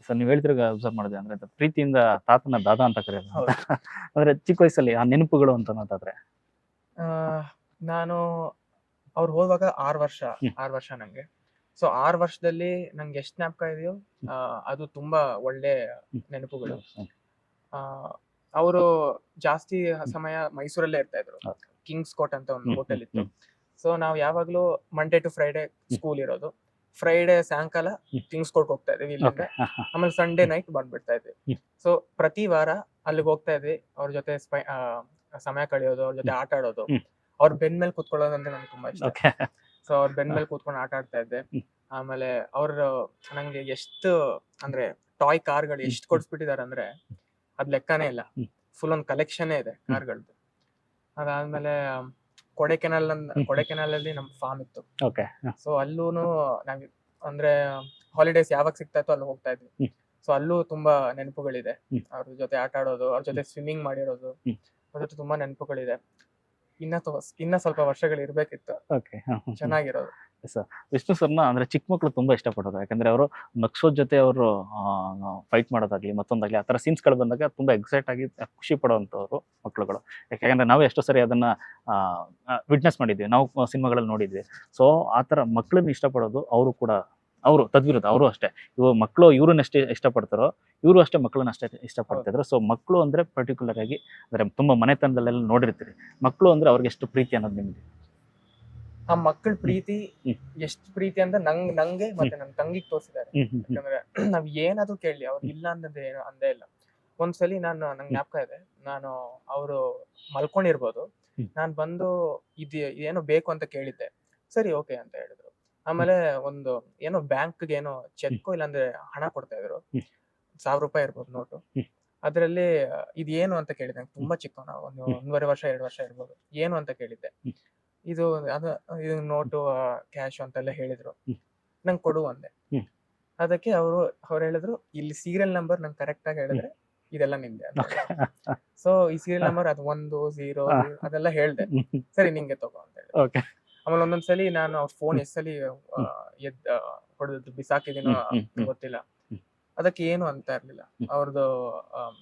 Sir ನೀವು ಹೇಳ್ತಿರಾಗ observe ಮಾಡಿದೆ ಅಂದ್ರೆ ಪ್ರೀತಿಯಿಂದ ತಾತನ ದಾದಾ ಅಂತ ಕರೆಯೋದು ಅಂತ. ಹೌದು. ಅಂದ್ರೆ ಚಿಕ್ಕ ವಯಸ್ಸಲ್ಲಿ ಆ ನೆನಪುಗಳು ಅಂತ ಅನ್ನೋದಾದ್ರೆ. ಆ, ನಾನು ಅವ್ರು ಹೋದಾಗ 6 ವರ್ಷ ಹ್ಮ್ 6 ವರ್ಷ ನಂಗೆ. ಸೊ 6 ವರ್ಷದಲ್ಲಿ ನಂಗೆ ಎಷ್ಟು ಜ್ಞಾಪಕ ಇದೆಯೋ ಹ್ಮ್ ಅದು ತುಂಬಾ ಒಳ್ಳೆ ಹ್ಮ್ ನೆನಪುಗಳು. ಹ್ಮ್ ಆ, ಅವರು ಜಾಸ್ತಿ ಹ್ಮ್ ಸಮಯ ಮೈಸೂರಲ್ಲೇ ಇರ್ತಾ ಇದ್ರು. ಓಕೆ. ಕಿಂಗ್ಸ್ ಕೋರ್ಟ್ ಅಂತ ಒಂದು ಹ್ಮ್ ಹ್ಮ್ ಹೋಟೆಲ್ ಇತ್ತು. ಹ್ಮ್ ಸೊ ನಾವು ಯಾವಾಗ್ಲೂ Monday to Friday hmm school ಇರೋದು. ಫ್ರೈಡೆ ಸಾಯಂಕಾಲ ಹ್ಮ್ ಕಿಂಗ್ಸ್ ಕೋರ್ಟ್ ಹೋಗ್ತಾ ಇದ್ವಿ ಇಲ್ಲಿಂದ. ಓಕೆ. ಆಮೇಲೆ ಸಂಡೇ ಹ್ಮ್ ನೈಟ್ ಬಂದ್ಬಿಡ್ತಾ ಇದ್ವಿ. ಹ್ಮ್ ಸೊ ಪ್ರತಿ ವಾರ ಅಲ್ಲಿಗೆ ಹೋಗ್ತಾ ಇದ್ವಿ. ಅವ್ರ ಜೊತೆ ಸಮಯ ಕಳೆಯೋದು, ಅವ್ರ ಜೊತೆ ಹ್ಮ್ ಆಟ ಆಡೋದು. ಹ್ಮ್ ಅವ್ರ ಬೆನ್ ಮೇಲೆ ಕೂತ್ಕೊಳ್ಳೋದಂದ್ರೆ ನಂಗೆ ತುಂಬಾ ಇಷ್ಟ. ಓಕೆ. ಸೊ ಅವ್ರ ಬೆನ್ ಮೇಲೆ ಕೂತ್ಕೊಂಡು ಆಟ ಆಡ್ತಾ ಇದ್ದೆ. ಹ್ಮ್ ಆಮೇಲೆ ಅವ್ರು ನಂಗೆ ಎಷ್ಟು ಅಂದ್ರೆ ಟಾಯ್ ಕಾರ್ಗಳು ಹ್ಮ್ ಎಷ್ಟು ಕೊಡ್ಸ್ಬಿಟ್ಟಿದಾರೆ ಅಂದ್ರೆ ಅದ್ ಲೆಕ್ಕನೇ ಇಲ್ಲ. ಹ್ಮ್ ಫುಲ್ ಒಂದು ಕಲೆಕ್ಷನ್ನೇ ಇದೆ ಹ್ಮ್ ಕಾರ್ಗಳ್ದು. ಅದಾದ್ಮೇಲೆ ಹ್ಮ್ ಹ್ಮ್ ಕೊಡೆಕೆನಲ್ ಅಲ್ಲಿ ನಮ್ ಫಾರ್ಮ್ ಇತ್ತು. ಓಕೆ. ಸೊ ಅಲ್ಲೂನು ನಾವ್ ಅಂದ್ರೆ ಹಾಲಿಡೇಸ್ ಯಾವಾಗ ಸಿಗ್ತಾ ಇತ್ತು ಅಲ್ಲಿ ಹೋಗ್ತಾ ಇದ್ವಿ. ಹ್ಮ್ ಸೊ ಅಲ್ಲೂ ತುಂಬಾ ನೆನಪುಗಳಿದೆ. ಹ್ಮ್ ಅವ್ರ ಜೊತೆ ಆಟ ಆಡೋದು, ಅವ್ರ ಹ್ಮ್ ಜೊತೆ ಸ್ವಿಮ್ಮಿಂಗ್ ಮಾಡಿರೋದು, ಹ್ಮ್ ಅವ್ರ ಜೊತೆ ತುಂಬಾ ನೆನಪುಗಳಿದೆ. ಇನ್ನ ಸ್ವಲ್ಪ ವರ್ಷಗಳು ಇರ್ಬೇಕಿತ್ತು ಓಕೆ. ಹ್ಮ್ ಹ್ಮ್ ಹ್ಮ್ ಚೆನ್ನಾಗಿರೋದು. ಸರ್ ವಿಷ್ಣು ಸರ್ನ ಅಂದ್ರೆ ಚಿಕ್ಕ ಮಕ್ಳು ತುಂಬಾ ಇಷ್ಟಪಡೋದು. ಯಾಕಂದ್ರೆ ಅವರು ನಗ್ಸೋದ್ ಜೊತೆ ಅವರು ಫೈಟ್ ಮಾಡೋದಾಗ್ಲಿ ಮತ್ತೊಂದಾಗ್ಲಿ ಆ ತರ ಸೀನ್ಸ್ಗಳು ಬಂದಾಗ ತುಂಬಾ ಎಕ್ಸೈಟ್ ಆಗಿ ಖುಷಿ ಪಡುವಂತವ್ರು ಮಕ್ಳುಗಳು. ಯಾಕಂದ್ರೆ ನಾವು ಎಷ್ಟೋ ಸರಿ ಅದನ್ನ ವಿಟ್ನೆಸ್ ಮಾಡಿದ್ವಿ, ನಾವು ಸಿನಿಮಾಗಳಲ್ಲಿ ನೋಡಿದ್ವಿ. ಸೊ ಆ ತರ ಮಕ್ಳನ್ನ ಇಷ್ಟಪಡೋದು ಅವರು ಕೂಡ, ಅವರು ತದ್ವಿರುದ್ಧ ಅವರು ಅಷ್ಟೇ. ಮಕ್ಕಳು ಇವ್ರನ್ನ ಎಷ್ಟು ಇಷ್ಟಪಡ್ತಾರೋ ಇವರು ಅಷ್ಟೇ ಮಕ್ಕಳನ್ನ ಅಷ್ಟೇ ಹೌದು. ಇಷ್ಟಪಡ್ತಿದ್ರು. ಸೊ ಮಕ್ಕಳು ಅಂದ್ರೆ ಪರ್ಟಿಕ್ಯುಲರ್ ಆಗಿ ಅಂದ್ರೆ ತುಂಬಾ ಮನೆತನದಲ್ಲೆಲ್ಲ ನೋಡಿರ್ತೀರಿ. ಮಕ್ಕಳು ಅಂದ್ರೆ ಅವ್ರಿಗೆ ಎಷ್ಟು ಪ್ರೀತಿ ಅನ್ನೋದು ನಿಮ್ಗೆ. ಆ ಮಕ್ಕಳ ಹ್ಮ್ ಪ್ರೀತಿ ಹ್ಮ್ ಎಷ್ಟು ಪ್ರೀತಿ ಅಂತ ನಂಗೆ ಹ್ಮ್ ಮತ್ತೆ ನನ್ನ ತಂಗಿಗೆ ತೋರಿಸಿದ್ದಾರೆ. ಹ್ಮ್ ಹ್ಮ್ ಹ್ಮ್ ಯಾಕಂದ್ರೆ ನಾವ್ ಏನಾದ್ರೂ ಕೇಳಲಿ ಅವ್ರು ಹ್ಮ್ ಇಲ್ಲ ಅಂತಂದ್ರೆ ಏನು ಅಂದೇ ಇಲ್ಲ. ಒಂದ್ಸಲಿ ನಂಗೆ ಹ್ಮ್ ಜ್ಞಾಪಕ ಇದೆ. ನಾನು ಅವರು ಮಲ್ಕೊಂಡಿರ್ಬೋದು. ಹ್ಮ್ ನಾನ್ ಬಂದು ಇದು ಏನೋ ಬೇಕು ಅಂತ ಕೇಳಿದ್ದೆ. ಸರಿ ಓಕೆ ಅಂತ ಹೇಳಿದ್ರು. ಹ್ಮ್ ಆಮೇಲೆ ಒಂದು ಏನೋ ಬ್ಯಾಂಕ್‌ಗೆ ಏನೋ ಹ್ಮ್ ಚೆಕ್ಕೋ ಇಲ್ಲಾಂದ್ರೆ ಹಣ ಕೊಡ್ತಾ ಇದ್ರು. ಹ್ಮ್ ₹1000 ಇರ್ಬೋದು ನೋಟು. ಹ್ಮ್ ಅದ್ರಲ್ಲಿ ಇದೇನು ಅಂತ ಕೇಳಿದೆ. ನಂಗೆ ಹ್ಮ್ ತುಂಬಾ ಚಿಕ್ಕವನು. ಒಂದು ಹ್ಮ್ 1.5 ವರ್ಷ 2 ವರ್ಷ ಇರ್ಬೋದು. ಏನು ಅಂತ ಕೇಳಿದ್ದೆ. ಹ್ಮ್ ಇದು ಅದು ಇದು ಹ್ಮ್ ನೋಟು ಕ್ಯಾಶು ಅಂತೆಲ್ಲ ಹೇಳಿದ್ರು. ಹ್ಮ್ ನಂಗೆ ಕೊಡು ಅಂದೆ. ಹ್ಮ್ ಅದಕ್ಕೆ ಅವ್ರು ಹೇಳಿದ್ರು, "ಇಲ್ಲಿ ಸೀರಿಯಲ್ ನಂಬರ್ ನಂಗೆ ಕರೆಕ್ಟ್ ಆಗಿ ಹ್ಮ್ ಹೇಳಿದ್ರೆ ಇದೆಲ್ಲ ನಿಂದೆ" ಅಂತ ಓಕೆ. ಹೇಳಿದ್ರು. ಸೊ ಈ ಸೀರಿಯಲ್ ನಂಬರ್ ಅದು 1, 0, 0 ಅದೆಲ್ಲ ಹೇಳ್ದೆ. ಹ್ಮ್ ಸರಿ ನಿಂಗೆ ತಗೋ ಅಂತ ಹೇಳಿದ್ರು. ಓಕೆ. ಆಮೇಲೆ ಒಂದೊಂದ್ಸಲಿ ನಾನು ಅವ್ರ ಫೋನ್ ಹ್ಮ್ ಎಷ್ಟ್ ಸಲಿ ಹ್ಮ್ ಹೊಡೆದು ಬಿಸಾಕಿದೀನೋ ಹ್ಮ್ ಹ್ಮ್ ಹ್ಮ್ ಗೊತ್ತಿಲ್ಲ. ಹ್ಮ್ ಅದಕ್ಕೆ ಏನು ಅಂತ ಇರ್ಲಿಲ್ಲ. ಹ್ಮ್ ಅವ್ರದ್ದು ಆಹ್,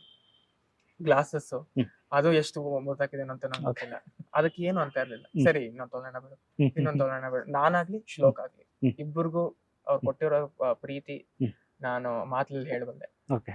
ಗ್ಲಾಸಸ್ಸು ಹ್ಮ್ ಅದು ಎಷ್ಟು ಮುರ್ದಾಕಿದೇನೋ ಅಂತ ನಂಗೆ ಓಕೆ. ಗೊತ್ತಿಲ್ಲ. ಅದಕ್ಕೆ ಏನು ಅಂತ ಇರ್ಲಿಲ್ಲ. ಹ್ಮ್ ಸರಿ ಇನ್ನೊಂದ್ ತೊಗೊಳೋಣ ಬಿಡು, ಹ್ಮ್ ಹ್ಮ್ ಇನ್ನೊಂದ್ ಹ್ಮ್ ತೊಗೊಳೋಣ ಬಿಡು. ನಾನಾಗ್ಲಿ, ಹ್ಮ್ ಶ್ಲೋಕ್ ಆಗ್ಲಿ ಹ್ಮ್ ಇಬ್ಬರಿಗೂ ಅವ್ರು ಹ್ಮ್ ಕೊಟ್ಟಿರೋ ಪ್ರೀತಿ ಹ್ಮ್ ನಾನು ಮಾತಲ್ಲಿ ಹೇಳ್ಬಲ್ಲೆ. ಓಕೆ.